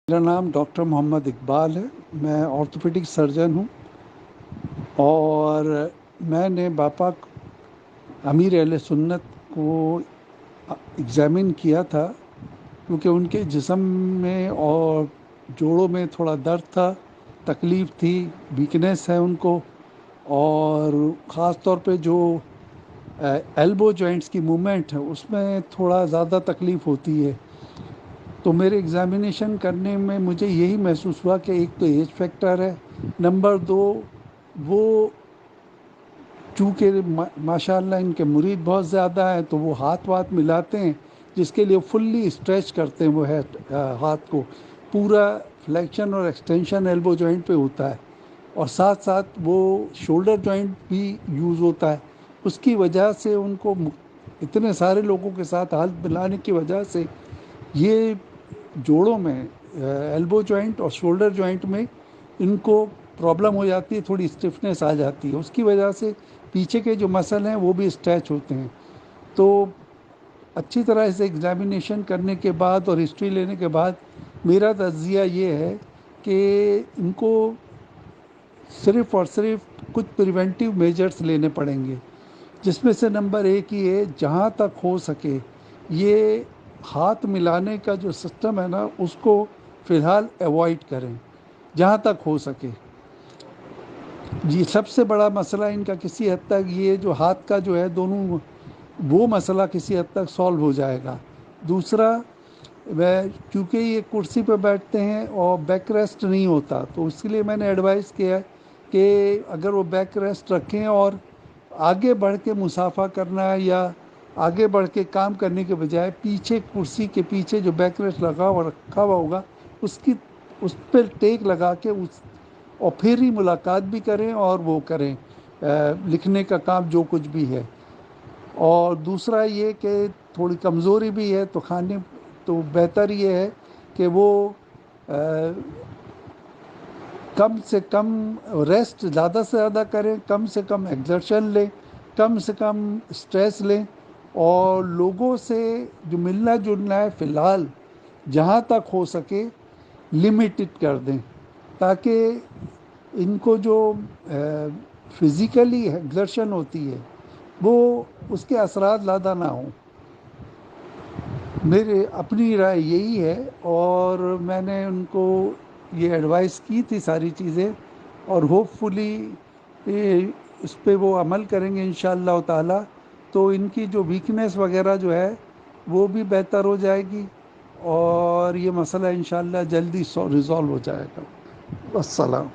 میرا نام ڈاکٹر محمد اقبال ہے۔ میں آرتھوپیڈک سرجن ہوں، اور میں نے باپا امیر اہل سنت کو ایگزامن کیا تھا، کیونکہ ان کے جسم میں اور جوڑوں میں تھوڑا درد تھا، تکلیف تھی، ویکنیس ہے ان کو، اور خاص طور پہ جو ایلبو جوائنٹس کی موومنٹ ہے اس میں تھوڑا زیادہ تکلیف ہوتی ہے۔ تو میرے ایگزامینیشن کرنے میں مجھے یہی محسوس ہوا کہ ایک تو ایج فیکٹر ہے، نمبر دو وہ چونکہ ماشاء اللہ ان کے مرید بہت زیادہ ہیں، تو وہ ہاتھ واتھ ملاتے ہیں، جس کے لیے فلی اسٹریچ کرتے ہیں وہ ہاتھ کو، پورا فلیکشن اور ایکسٹینشن ایلبو جوائنٹ پہ ہوتا ہے، اور ساتھ ساتھ وہ شولڈر جوائنٹ بھی یوز ہوتا ہے۔ اس کی وجہ سے ان کو اتنے سارے لوگوں کے ساتھ ہاتھ ملانے کی وجہ سے یہ جوڑوں میں ایلبو جوائنٹ اور شولڈر جوائنٹ میں ان کو پرابلم ہو جاتی ہے، تھوڑی اسٹفنس آ جاتی ہے، اس کی وجہ سے پیچھے کے جو مسل ہیں وہ بھی اسٹریچ ہوتے ہیں۔ تو اچھی طرح سے ایگزامینیشن کرنے کے بعد اور ہسٹری لینے کے بعد میرا تجزیہ یہ ہے کہ ان کو صرف اور صرف کچھ پریونٹیو میجرز لینے پڑیں گے، جس میں سے نمبر ایک یہ ہے، جہاں تک ہو سکے یہ ہاتھ ملانے کا جو سسٹم ہے نا اس کو فی الحال ایوائڈ کریں جہاں تک ہو سکے۔ یہ سب سے بڑا مسئلہ ان کا کسی حد تک یہ جو ہاتھ کا جو ہے دونوں، وہ مسئلہ کسی حد تک سالو ہو جائے گا۔ دوسرا، چونکہ یہ کرسی پہ بیٹھتے ہیں اور بیک ریسٹ نہیں ہوتا، تو اس کے لیے میں نے ایڈوائز کیا ہے کہ اگر وہ بیک ریسٹ رکھیں اور آگے بڑھ کے مسافہ کرنا ہے یا آگے بڑھ کے کام کرنے کے بجائے پیچھے کرسی کے پیچھے جو بیک ریسٹ رکھا ہوا ہوگا اس پہ ٹیک لگا کے اور پھر ہی ملاقات بھی کریں اور وہ کریں لکھنے کا کام جو کچھ بھی ہے۔ اور دوسرا یہ کہ تھوڑی کمزوری بھی ہے تو کھانے تو بہتر یہ ہے کہ وہ کم سے کم ریسٹ زیادہ سے زیادہ کریں، کم سے کم ایگزرشن لیں، کم سے کم اسٹریس لیں، اور لوگوں سے جو ملنا جلنا ہے فی الحال جہاں تک ہو سکے لمیٹڈ کر دیں، تاکہ ان کو جو فزیکلی ایگزرشن ہوتی ہے وہ اس کے اثرات زیادہ نہ ہوں۔ میرے اپنی رائے یہی ہے، اور میں نے ان کو یہ ایڈوائس کی تھی ساری چیزیں، اور ہوپ فلی اس پہ وہ عمل کریں گے انشاءاللہ تعالی، تو ان کی جو ویکنیس وغیرہ جو ہے وہ بھی بہتر ہو جائے گی، اور یہ مسئلہ انشاءاللہ جلدی ریزالو ہو جائے گا۔ السلام۔